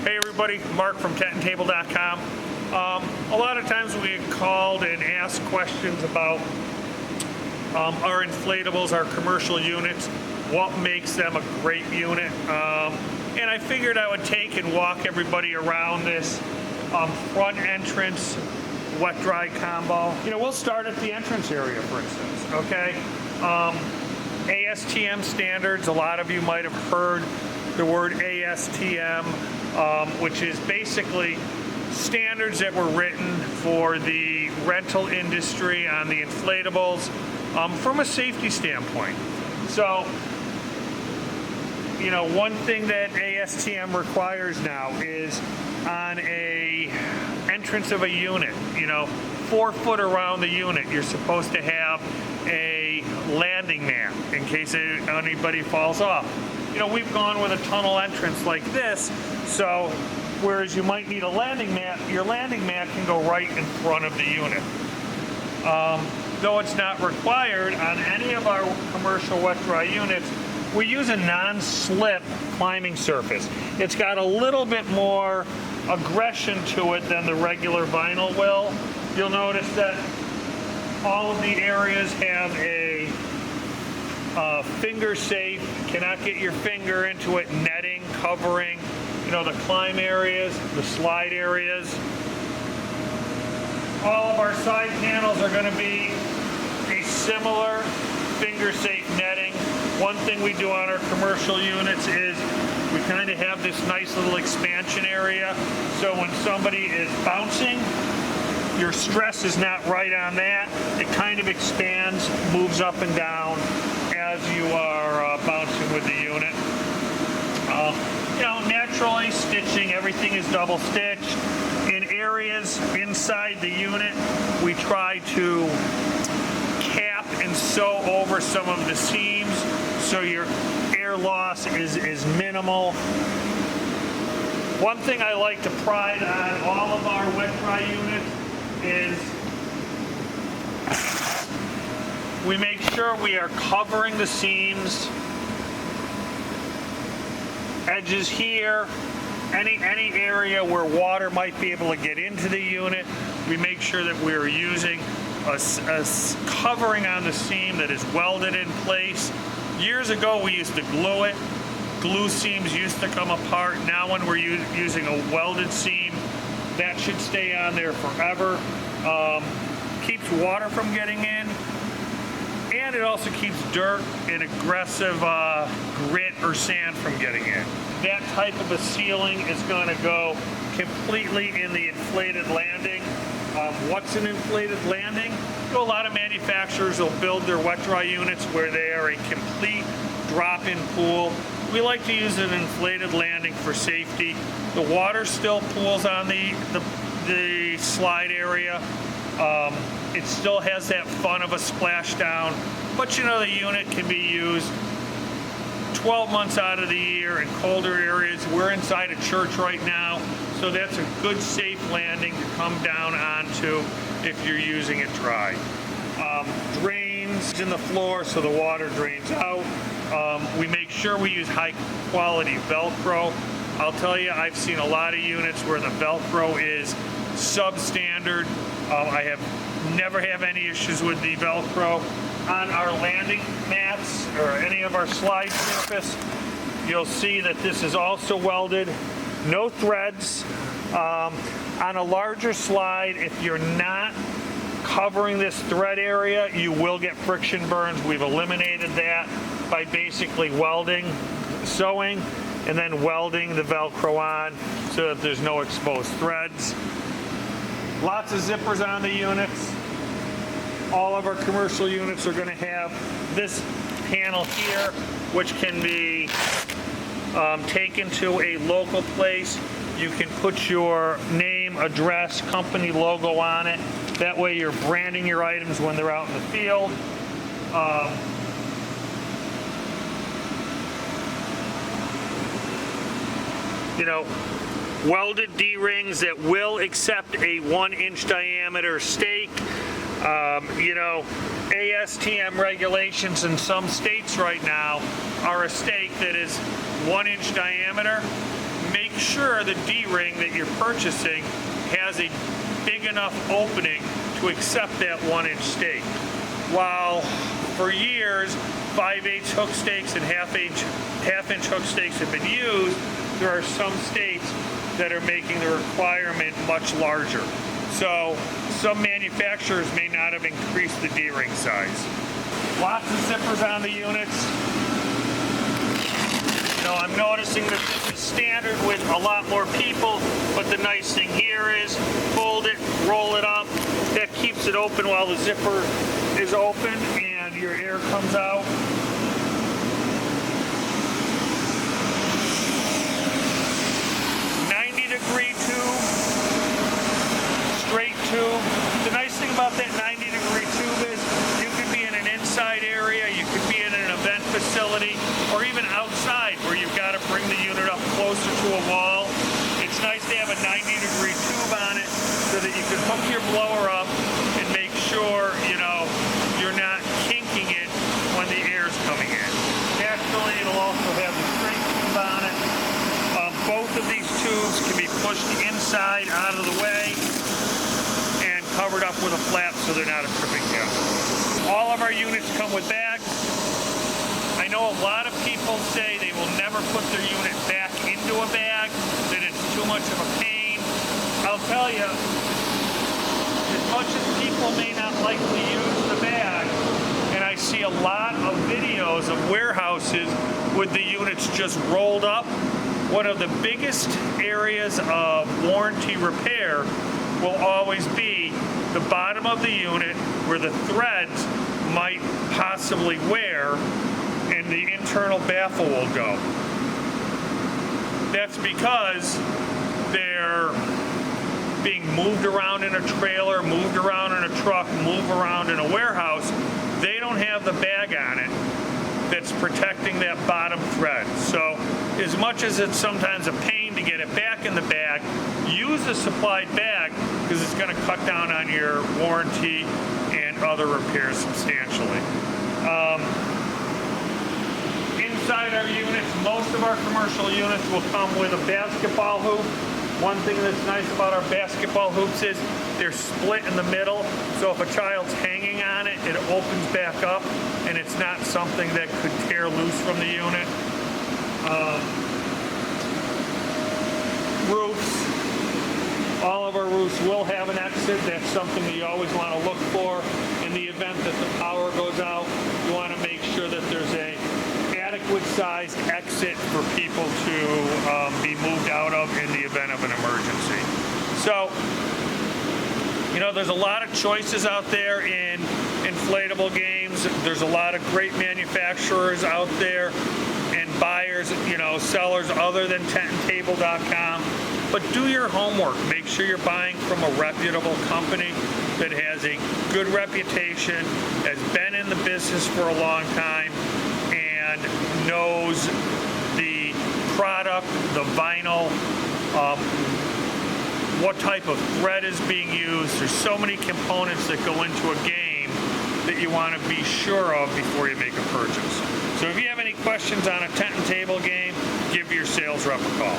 Hey everybody, Mark from TentandTable.com. A lot of times we get called and asked questions about our inflatables, our commercial units, what makes them a great unit. And I figured I would take and walk everybody around this front entrance wet-dry combo. We'll start at the entrance area, for instance, okay? ASTM standards, a lot of you might have heard the word ASTM, which is basically standards that were written for the rental industry on the inflatables from a safety standpoint. So, one thing that ASTM requires now is on a entrance of a unit, 4 foot around the unit, you're supposed to have a landing mat in case anybody falls off. We've gone with a tunnel entrance like this, so whereas you might need a landing mat, your landing mat can go right in front of the unit. Though it's not required on any of our commercial wet-dry units, we use a non-slip climbing surface. It's got a little bit more aggression to it than the regular vinyl will. You'll notice that all of the areas have a finger safe, cannot get your finger into it, netting, covering, the climb areas, the slide areas. All of our side panels are going to be a similar finger safe netting. One thing we do on our commercial units is we kind of have this nice little expansion area, so when somebody is bouncing, your stress is not right on that. It kind of expands, moves up and down as you are bouncing with the unit. Naturally stitching, everything is double stitched. In areas inside the unit, we try to cap and sew over some of the seams so your air loss is minimal. One thing I like to pride on all of our wet-dry units is we make sure we are covering the seams, edges here, any area where water might be able to get into the unit. We make sure that we're using a covering on the seam that is welded in place. Years ago we used to glue it. Glue seams used to come apart. Now when we're using a welded seam, that should stay on there forever. Keeps water from getting in, and it also keeps dirt and aggressive grit or sand from getting in. That type of a sealing is going to go completely in the inflated landing. What's an inflated landing? A lot of manufacturers will build their wet-dry units where they are a complete drop-in pool. We like to use an inflated landing for safety. The water still pools on the slide area. It still has that fun of a splashdown, but the unit can be used 12 months out of the year in colder areas. We're inside a church right now, so that's a good safe landing to come down onto if you're using it dry. Drains in the floor so the water drains out. We make sure we use high quality Velcro. I'll tell you, I've seen a lot of units where the Velcro is substandard. I never have any issues with the Velcro. On our landing mats or any of our slide surface, you'll see that this is also welded, no threads. On a larger slide, if you're not covering this thread area, you will get friction burns. We've eliminated that by basically welding, sewing, and then welding the Velcro on so that there's no exposed threads. Lots of zippers on the units. All of our commercial units are going to have this panel here, which can be taken to a local place. You can put your name, address, company logo on it. That way you're branding your items when they're out in the field. Welded D-rings that will accept a 1-inch diameter stake. ASTM regulations in some states right now are a stake that is 1-inch diameter. Make sure the D-ring that you're purchasing has a big enough opening to accept that 1-inch stake. While for years 5/8 hook stakes and half-inch hook stakes have been used, there are some states that are making the requirement much larger. So some manufacturers may not have increased the D-ring size. Lots of zippers on the units. You know, I'm noticing that this is standard with a lot more people, but the nice thing here is fold it, roll it up. That keeps it open while the zipper is open and your air comes out. Tube, straight tube. The nice thing about that 90-degree tube is you could be in an inside area, you could be in an event facility, or even outside where you've got to bring the unit up closer to a wall. It's nice to have a 90-degree tube on it so that you can hook your blower up and make sure, you know, you're not kinking it when the air's coming in. Naturally, it'll also have the straight tube on it. Both of these tubes can be pushed inside out of the way and covered up with a flap so they're not a tripping hazard. All of our units come with bags. I know a lot of people say they will never put their unit back into a bag, that it's too much of a pain. I'll tell you, as much as people may not like to use the bag, and I see a lot of videos of warehouses with the units just rolled up, one of the biggest areas of warranty repair will always be the bottom of the unit where the threads might possibly wear and the internal baffle will go. That's because they're being moved around in a trailer, moved around in a truck, moved around in a warehouse. They don't have the bag on it that's protecting that bottom thread. So as much as it's sometimes a pain to get it back in the bag, use a supplied bag because it's going to cut down on your warranty and other repairs substantially. Inside our units, most of our commercial units will come with a basketball hoop. One thing that's nice about our basketball hoops is they're split in the middle, so if a child's hanging on it, it opens back up, and it's not something that could tear loose from the unit. Roofs. All of our roofs will have an exit. That's something that you always want to look for. In the event that the power goes out, you want to make sure that there's a adequate sized exit for people to be moved out of in the event of an emergency. So, you know, there's a lot of choices out there in inflatable games. There's a lot of great manufacturers out there and buyers, you know, sellers other than tenttable.com. But do your homework. Make sure you're buying from a reputable company that has a good reputation, has been in the business for a long time, and knows the product, the vinyl, what type of thread is being used. There's so many components that go into a game that you want to be sure of before you make a purchase. So if you have any questions on a tent and table game, give your sales rep a call.